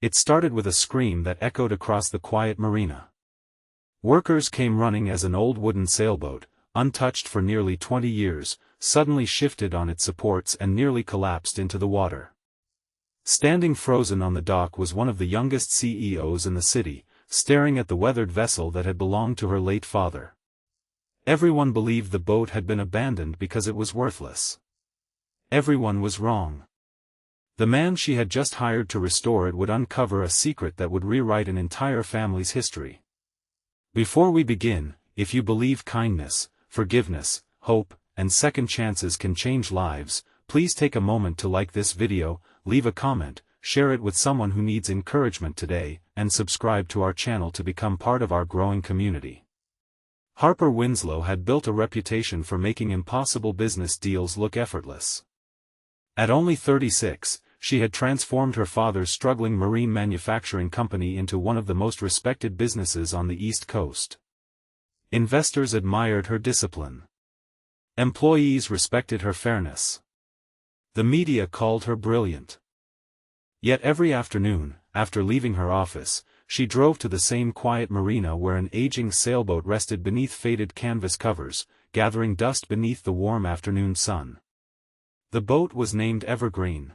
It started with a scream that echoed across the quiet marina. Workers came running as an old wooden sailboat, untouched for nearly 20 years, suddenly shifted on its supports and nearly collapsed into the water. Standing frozen on the dock was one of the youngest CEOs in the city, staring at the weathered vessel that had belonged to her late father. Everyone believed the boat had been abandoned because it was worthless. Everyone was wrong. The man she had just hired to restore it would uncover a secret that would rewrite an entire family's history. Before we begin, if you believe kindness, forgiveness, hope, and second chances can change lives, please take a moment to like this video, leave a comment, share it with someone who needs encouragement today, and subscribe to our channel to become part of our growing community. Harper Winslow had built a reputation for making impossible business deals look effortless. At only 36, she had transformed her father's struggling marine manufacturing company into one of the most respected businesses on the East Coast. Investors admired her discipline. Employees respected her fairness. The media called her brilliant. Yet every afternoon, after leaving her office, she drove to the same quiet marina where an aging sailboat rested beneath faded canvas covers, gathering dust beneath the warm afternoon sun. The boat was named Evergreen.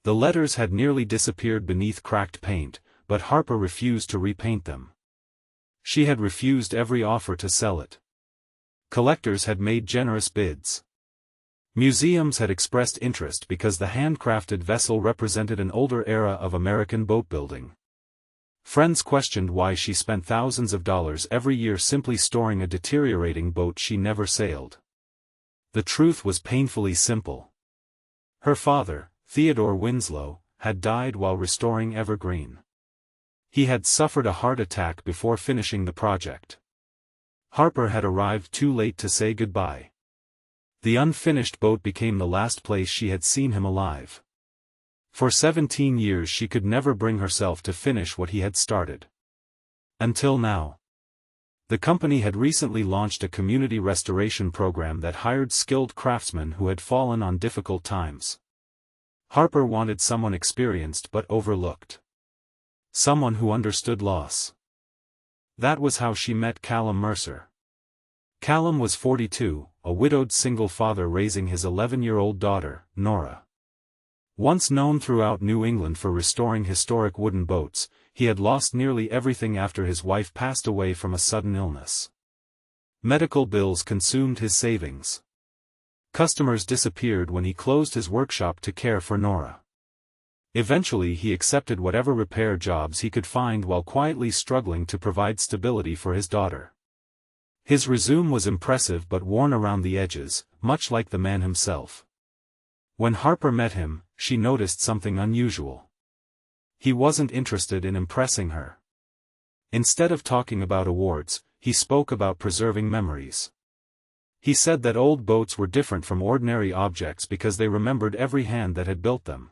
The letters had nearly disappeared beneath cracked paint, but Harper refused to repaint them. She had refused every offer to sell it. Collectors had made generous bids. Museums had expressed interest because the handcrafted vessel represented an older era of American boat building. Friends questioned why she spent thousands of dollars every year simply storing a deteriorating boat she never sailed. The truth was painfully simple. Her father, Theodore Winslow, had died while restoring Evergreen. He had suffered a heart attack before finishing the project. Harper had arrived too late to say goodbye. The unfinished boat became the last place she had seen him alive. For 17 years she could never bring herself to finish what he had started. Until now. The company had recently launched a community restoration program that hired skilled craftsmen who had fallen on difficult times. Harper wanted someone experienced but overlooked. Someone who understood loss. That was how she met Callum Mercer. Callum was 42, a widowed single father raising his 11-year-old daughter, Nora. Once known throughout New England for restoring historic wooden boats, he had lost nearly everything after his wife passed away from a sudden illness. Medical bills consumed his savings. Customers disappeared when he closed his workshop to care for Nora. Eventually he accepted whatever repair jobs he could find while quietly struggling to provide stability for his daughter. His resume was impressive but worn around the edges, much like the man himself. When Harper met him, she noticed something unusual. He wasn't interested in impressing her. Instead of talking about awards, he spoke about preserving memories. He said that old boats were different from ordinary objects because they remembered every hand that had built them.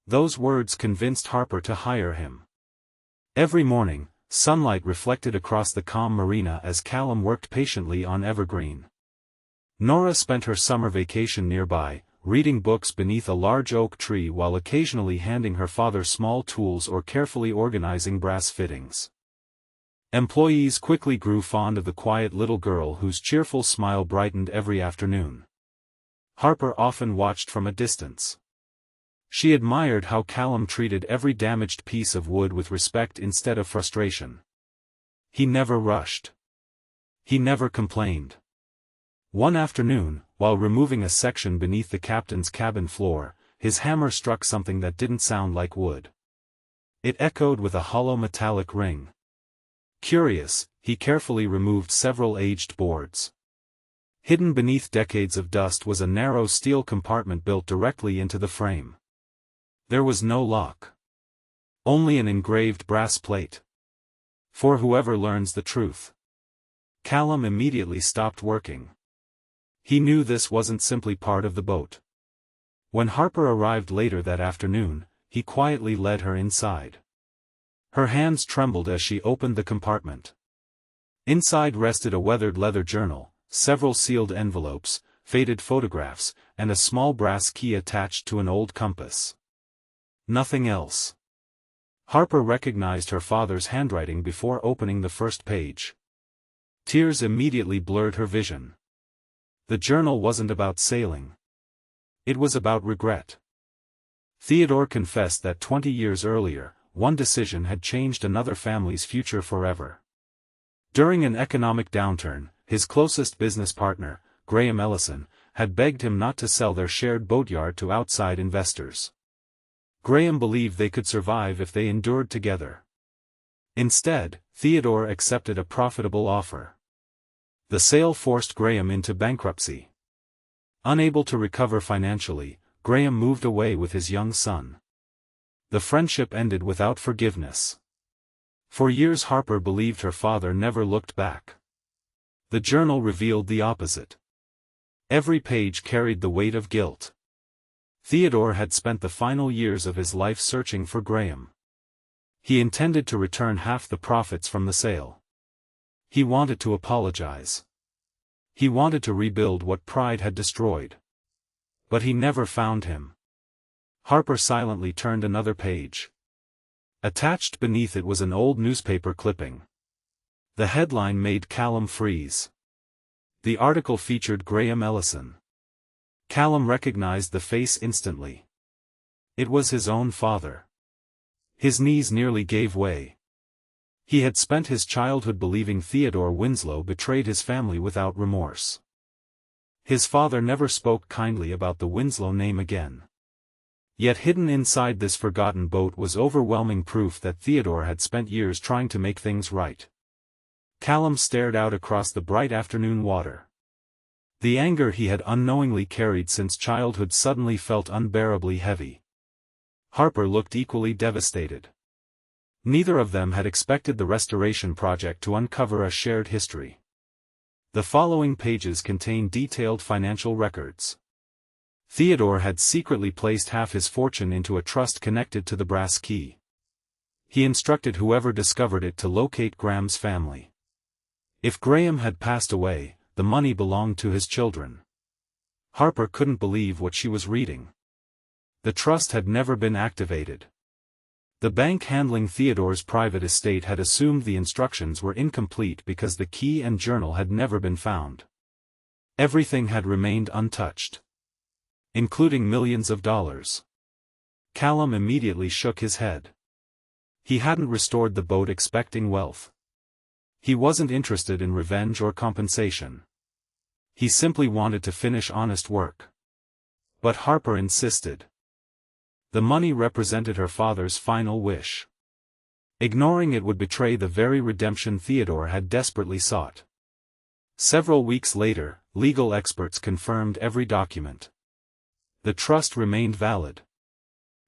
Those words convinced Harper to hire him. Every morning, sunlight reflected across the calm marina as Callum worked patiently on Evergreen. Nora spent her summer vacation nearby, reading books beneath a large oak tree while occasionally handing her father small tools or carefully organizing brass fittings. Employees quickly grew fond of the quiet little girl whose cheerful smile brightened every afternoon. Harper often watched from a distance. She admired how Callum treated every damaged piece of wood with respect instead of frustration. He never rushed. He never complained. One afternoon, while removing a section beneath the captain's cabin floor, his hammer struck something that didn't sound like wood. It echoed with a hollow metallic ring. Curious, he carefully removed several aged boards. Hidden beneath decades of dust was a narrow steel compartment built directly into the frame. There was no lock. Only an engraved brass plate. For whoever learns the truth. Callum immediately stopped working. He knew this wasn't simply part of the boat. When Harper arrived later that afternoon, he quietly led her inside. Her hands trembled as she opened the compartment. Inside rested a weathered leather journal, several sealed envelopes, faded photographs, and a small brass key attached to an old compass. Nothing else. Harper recognized her father's handwriting before opening the first page. Tears immediately blurred her vision. The journal wasn't about sailing. It was about regret. Theodore confessed that 20 years earlier, one decision had changed another family's future forever. During an economic downturn, his closest business partner, Graham Ellison, had begged him not to sell their shared boatyard to outside investors. Graham believed they could survive if they endured together. Instead, Theodore accepted a profitable offer. The sale forced Graham into bankruptcy. Unable to recover financially, Graham moved away with his young son. The friendship ended without forgiveness. For years Harper believed her father never looked back. The journal revealed the opposite. Every page carried the weight of guilt. Theodore had spent the final years of his life searching for Graham. He intended to return half the profits from the sale. He wanted to apologize. He wanted to rebuild what pride had destroyed. But he never found him. Harper silently turned another page. Attached beneath it was an old newspaper clipping. The headline made Callum freeze. The article featured Graham Ellison. Callum recognized the face instantly. It was his own father. His knees nearly gave way. He had spent his childhood believing Theodore Winslow betrayed his family without remorse. His father never spoke kindly about the Winslow name again. Yet hidden inside this forgotten boat was overwhelming proof that Theodore had spent years trying to make things right. Callum stared out across the bright afternoon water. The anger he had unknowingly carried since childhood suddenly felt unbearably heavy. Harper looked equally devastated. Neither of them had expected the restoration project to uncover a shared history. The following pages contain detailed financial records. Theodore had secretly placed half his fortune into a trust connected to the brass key. He instructed whoever discovered it to locate Graham's family. If Graham had passed away, the money belonged to his children. Harper couldn't believe what she was reading. The trust had never been activated. The bank handling Theodore's private estate had assumed the instructions were incomplete because the key and journal had never been found. Everything had remained untouched, including millions of dollars. Callum immediately shook his head. He hadn't restored the boat expecting wealth. He wasn't interested in revenge or compensation. He simply wanted to finish honest work. But Harper insisted. The money represented her father's final wish. Ignoring it would betray the very redemption Theodore had desperately sought. Several weeks later, legal experts confirmed every document. The trust remained valid.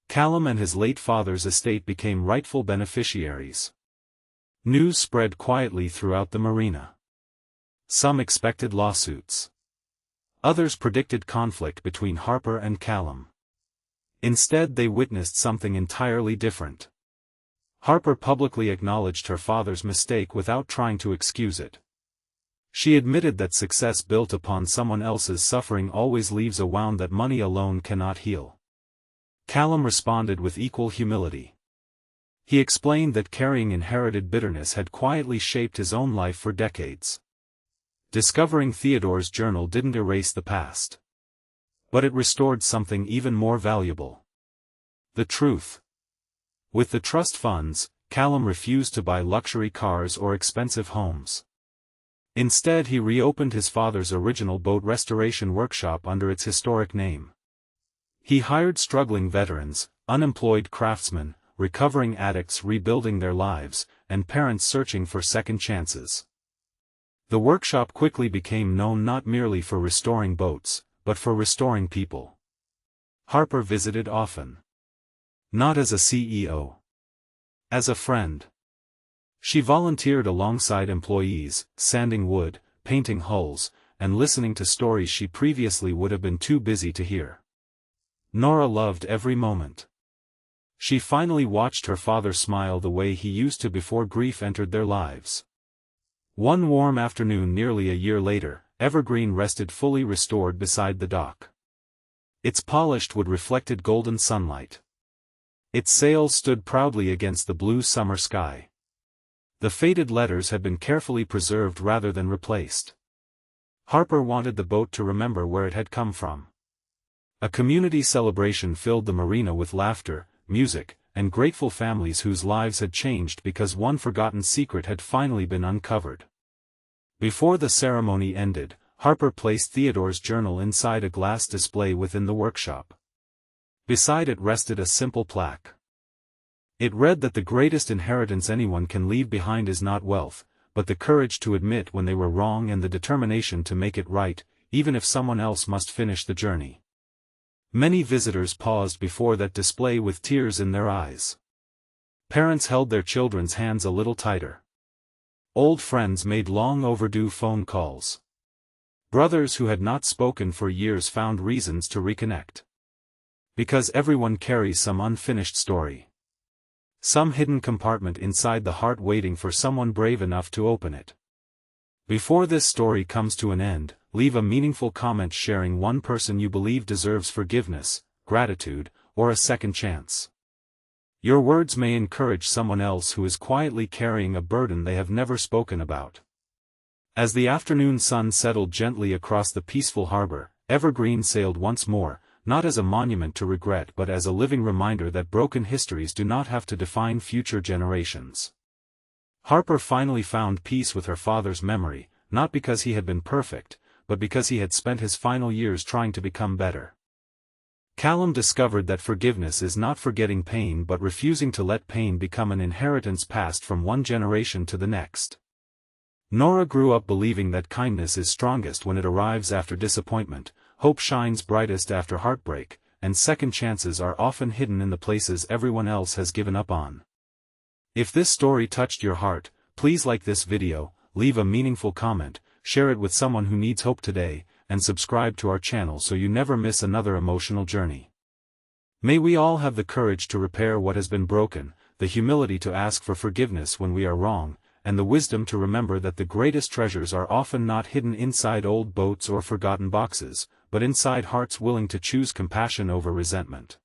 Callum and his late father's estate became rightful beneficiaries. News spread quietly throughout the marina. Some expected lawsuits. Others predicted conflict between Harper and Callum. Instead they witnessed something entirely different. Harper publicly acknowledged her father's mistake without trying to excuse it. She admitted that success built upon someone else's suffering always leaves a wound that money alone cannot heal. Callum responded with equal humility. He explained that carrying inherited bitterness had quietly shaped his own life for decades. Discovering Theodore's journal didn't erase the past. But it restored something even more valuable. The truth. With the trust funds, Callum refused to buy luxury cars or expensive homes. Instead he reopened his father's original boat restoration workshop under its historic name. He hired struggling veterans, unemployed craftsmen, recovering addicts rebuilding their lives, and parents searching for second chances. The workshop quickly became known not merely for restoring boats, but for restoring people. Harper visited often. Not as a CEO. As a friend. She volunteered alongside employees, sanding wood, painting hulls, and listening to stories she previously would have been too busy to hear. Nora loved every moment. She finally watched her father smile the way he used to before grief entered their lives. One warm afternoon nearly a year later, Evergreen rested fully restored beside the dock. Its polished wood reflected golden sunlight. Its sails stood proudly against the blue summer sky. The faded letters had been carefully preserved rather than replaced. Harper wanted the boat to remember where it had come from. A community celebration filled the marina with laughter, music, and grateful families whose lives had changed because one forgotten secret had finally been uncovered. Before the ceremony ended, Harper placed Theodore's journal inside a glass display within the workshop. Beside it rested a simple plaque. It read that the greatest inheritance anyone can leave behind is not wealth, but the courage to admit when they were wrong and the determination to make it right, even if someone else must finish the journey. Many visitors paused before that display with tears in their eyes. Parents held their children's hands a little tighter. Old friends made long overdue phone calls. Brothers who had not spoken for years found reasons to reconnect. Because everyone carries some unfinished story. Some hidden compartment inside the heart waiting for someone brave enough to open it. Before this story comes to an end, leave a meaningful comment sharing one person you believe deserves forgiveness, gratitude, or a second chance. Your words may encourage someone else who is quietly carrying a burden they have never spoken about. As the afternoon sun settled gently across the peaceful harbor, Evergreen sailed once more, not as a monument to regret but as a living reminder that broken histories do not have to define future generations. Harper finally found peace with her father's memory, not because he had been perfect, but because he had spent his final years trying to become better. Callum discovered that forgiveness is not forgetting pain but refusing to let pain become an inheritance passed from one generation to the next. Nora grew up believing that kindness is strongest when it arrives after disappointment, hope shines brightest after heartbreak, and second chances are often hidden in the places everyone else has given up on. If this story touched your heart, please like this video, leave a meaningful comment, share it with someone who needs hope today, and subscribe to our channel so you never miss another emotional journey. May we all have the courage to repair what has been broken, the humility to ask for forgiveness when we are wrong, and the wisdom to remember that the greatest treasures are often not hidden inside old boats or forgotten boxes, but inside hearts willing to choose compassion over resentment.